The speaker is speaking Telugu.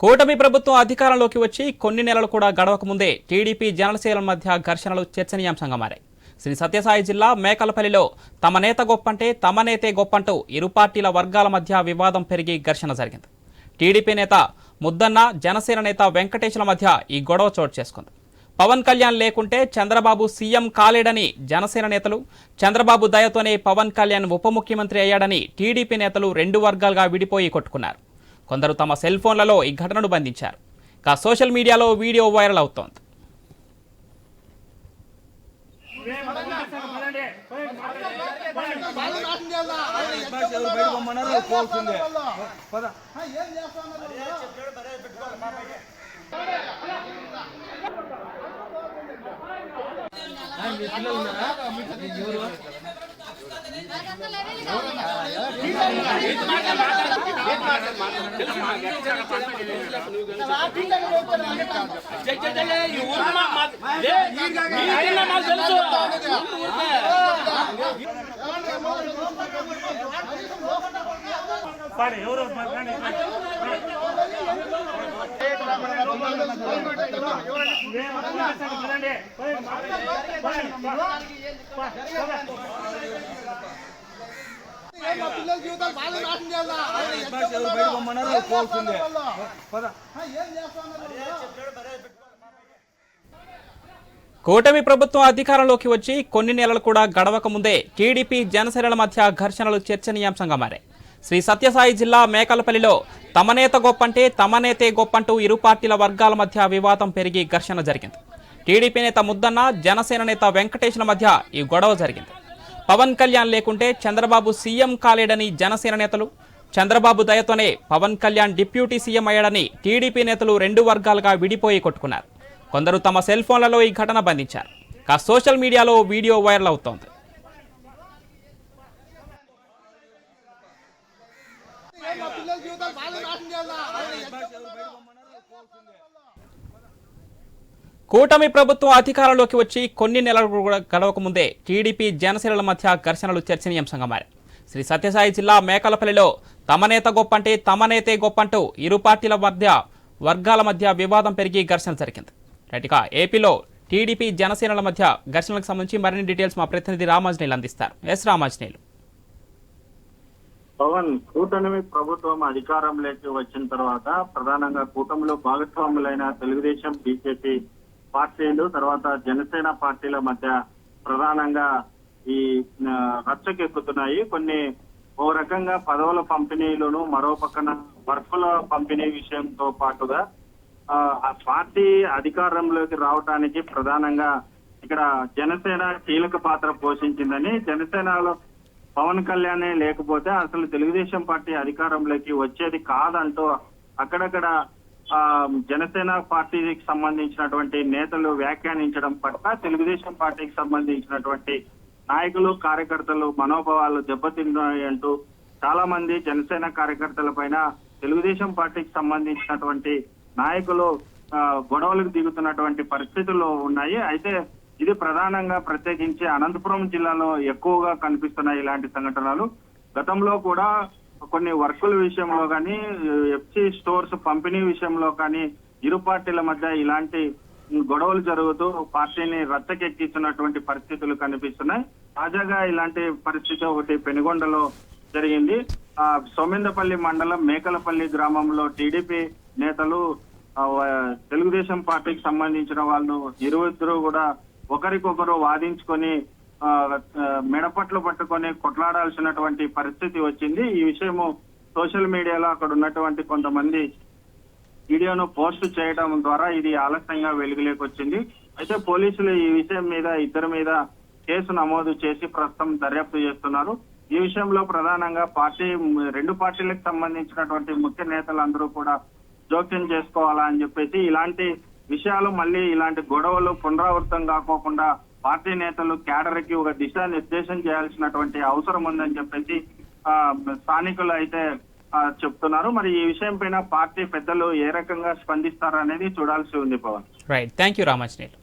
కూటమి ప్రభుత్వం అధికారంలోకి వచ్చి కొన్ని నెలలు కూడా గడవక ముందే టీడీపీ జనసేనల మధ్య ఘర్షణలు చర్చనీయాంశంగా మారాయి. శ్రీ సత్యసాయి జిల్లా మేకలపల్లిలో తమ నేత గొప్పంటే తమ నేతే గొప్పంటూ ఇరు పార్టీల వర్గాల మధ్య వివాదం పెరిగి ఘర్షణ జరిగింది. టీడీపీ నేత ముద్దన్న, జనసేన నేత వెంకటేశ్వర మధ్య ఈ గొడవ చోటు చేసుకుంది. పవన్ కళ్యాణ్ లేకుంటే చంద్రబాబు సీఎం కాలేడని జనసేన నేతలు, చంద్రబాబు దయతోనే పవన్ కళ్యాణ్ ఉప ముఖ్యమంత్రి అయ్యాడని టీడీపీ నేతలు రెండు వర్గాలుగా విడిపోయి కొట్టుకున్నారు. కొందరు తమ సెల్ ఫోన్లలో ఈ ఘటనను బంధించారు. ఇక సోషల్ మీడియాలో వీడియో వైరల్ అవుతోంది. కూటమి ప్రభుత్వం అధికారంలోకి వచ్చి కొన్ని నెలలు కూడా గడవక ముందే టీడీపీ జనసేనల మధ్య ఘర్షణలు చర్చనీయాంశంగా మారాయి. శ్రీ సత్యసాయి జిల్లా మేకలపల్లిలో తమ నేత గొప్పంటే తమ నేతే గొప్పంటూ ఇరు పార్టీల వర్గాల మధ్య వివాదం పెరిగి ఘర్షణ జరిగింది. టీడీపీ నేత ముద్దన్న, జనసేన నేత వెంకటేశ్వర మధ్య ఈ గొడవ జరిగింది. పవన్ కళ్యాణ్ లేకుంటే చంద్రబాబు సీఎం కాలేడని జనసేన నేతలు, చంద్రబాబు దయతోనే పవన్ కళ్యాణ్ డిప్యూటీ సీఎం అయ్యాడని టీడీపీ నేతలు రెండు వర్గాలుగా విడిపోయి కొట్టుకున్నారు. కొందరు తమ సెల్ ఫోన్లలో ఈ ఘటన బంధించారు. సోషల్ మీడియాలో వీడియో వైరల్ అవుతోంది. కూటమి ప్రభుత్వం అధికారంలోకి వచ్చి కొన్ని నెలలు కూడా గడవక ముందే టీడీపీ జనసేనల మధ్య ఘర్షణలు చర్చనీయాంశంగా మారాయి. శ్రీ సత్యసాయి జిల్లా మేకలపల్లిలో తమ నేత గొప్పంటే తమ నేతే గొప్పంటూ ఇరు పార్టీల వర్గాల మధ్య వివాదం పెరిగి ఘర్షణ జరిగింది. ఇక ఏపీలో టీడీపీ జనసేనల మధ్య ఘర్షణలకు సంబంధించి మరిన్ని డీటెయిల్స్ మా ప్రతినిధి రామాంజనేయులు అందిస్తారు. ఎస్ రామాంజనేయులు. పవన్, కూటమి ప్రభుత్వం అధికారంలోకి వచ్చిన తర్వాత ప్రధానంగా కూటమిలో భాగస్వాములైన తెలుగుదేశం, బీజేపీ పార్టీలు, తర్వాత జనసేన పార్టీల మధ్య ప్రధానంగా ఈ రచ్చకెక్కుతున్నాయి. కొన్ని ఓ రకంగా పదవుల పంపిణీలోను, మరో పక్కన వర్కుల పంపిణీ విషయంతో పాటుగా ఆ పార్టీ అధికారంలోకి రావడానికి ప్రధానంగా ఇక్కడ జనసేన కీలక పాత్ర పోషించిందని, జనసేనలో పవన్ కళ్యాణ్ లేకపోతే అసలు తెలుగుదేశం పార్టీ అధికారంలోకి వచ్చేది కాదంటూ అక్కడక్కడ జనసేన పార్టీకి సంబంధించినటువంటి నేతలు వ్యాఖ్యానించడం పట్ల తెలుగుదేశం పార్టీకి సంబంధించినటువంటి నాయకులు, కార్యకర్తలు మనోభావాలు దెబ్బతిన్నాయంటూ చాలా మంది జనసేన కార్యకర్తల పైన తెలుగుదేశం పార్టీకి సంబంధించినటువంటి నాయకులు గొడవలకు దిగుతున్నటువంటి పరిస్థితులు ఉన్నాయి. అయితే ఇది ప్రధానంగా ప్రత్యేకించి అనంతపురం జిల్లాలో ఎక్కువగా కనిపిస్తున్నాయి ఇలాంటి సంఘటనలు. గతంలో కూడా కొన్ని వర్కుల విషయంలో కానీ, ఎఫ్సి స్టోర్స్ పంపిణీ విషయంలో కానీ ఇరు పార్టీల మధ్య ఇలాంటి గొడవలు జరుగుతూ పార్టీని రచ్చకెక్కిస్తున్నటువంటి పరిస్థితులు కనిపిస్తున్నాయి. తాజాగా ఇలాంటి పరిస్థితి ఒకటి పెనుగొండలో జరిగింది. సోమేందపల్లి మండలం మేకలపల్లి గ్రామంలో టీడీపీ నేతలు, తెలుగుదేశం పార్టీకి సంబంధించిన వాళ్ళు ఇరువురు కూడా ఒకరికొకరు వాదించుకొని మెడపట్లు పట్టుకొని కొట్లాడాల్సినటువంటి పరిస్థితి వచ్చింది. ఈ విషయము సోషల్ మీడియాలో అక్కడ ఉన్నటువంటి కొంతమంది వీడియోను పోస్ట్ చేయడం ద్వారా ఇది ఆలస్యంగా వెలుగులోకి వచ్చింది. అయితే పోలీసులు ఈ విషయం మీద ఇద్దరి మీద కేసు నమోదు చేసి ప్రస్తుతం దర్యాప్తు చేస్తున్నారు. ఈ విషయంలో ప్రధానంగా రెండు పార్టీలకు సంబంధించినటువంటి ముఖ్య నేతలందరూ కూడా జోక్యం చేసుకోవాలా అని చెప్పేసి, ఇలాంటి విషయాలు మళ్ళీ ఇలాంటి గొడవలు పునరావృతం కాకోకుండా పార్టీ నేతలు క్యాడర్ కి ఒక దిశానిర్దేశం చేయాల్సినటువంటి అవసరం ఉందని చెప్పేసి స్థానికులు అయితే చెప్తున్నారు. మరి ఈ విషయం పైన పార్టీ పెద్దలు ఏ రకంగా స్పందిస్తారనేది చూడాల్సి ఉంది. Pavan, right, thank you Ramanjaneyulu.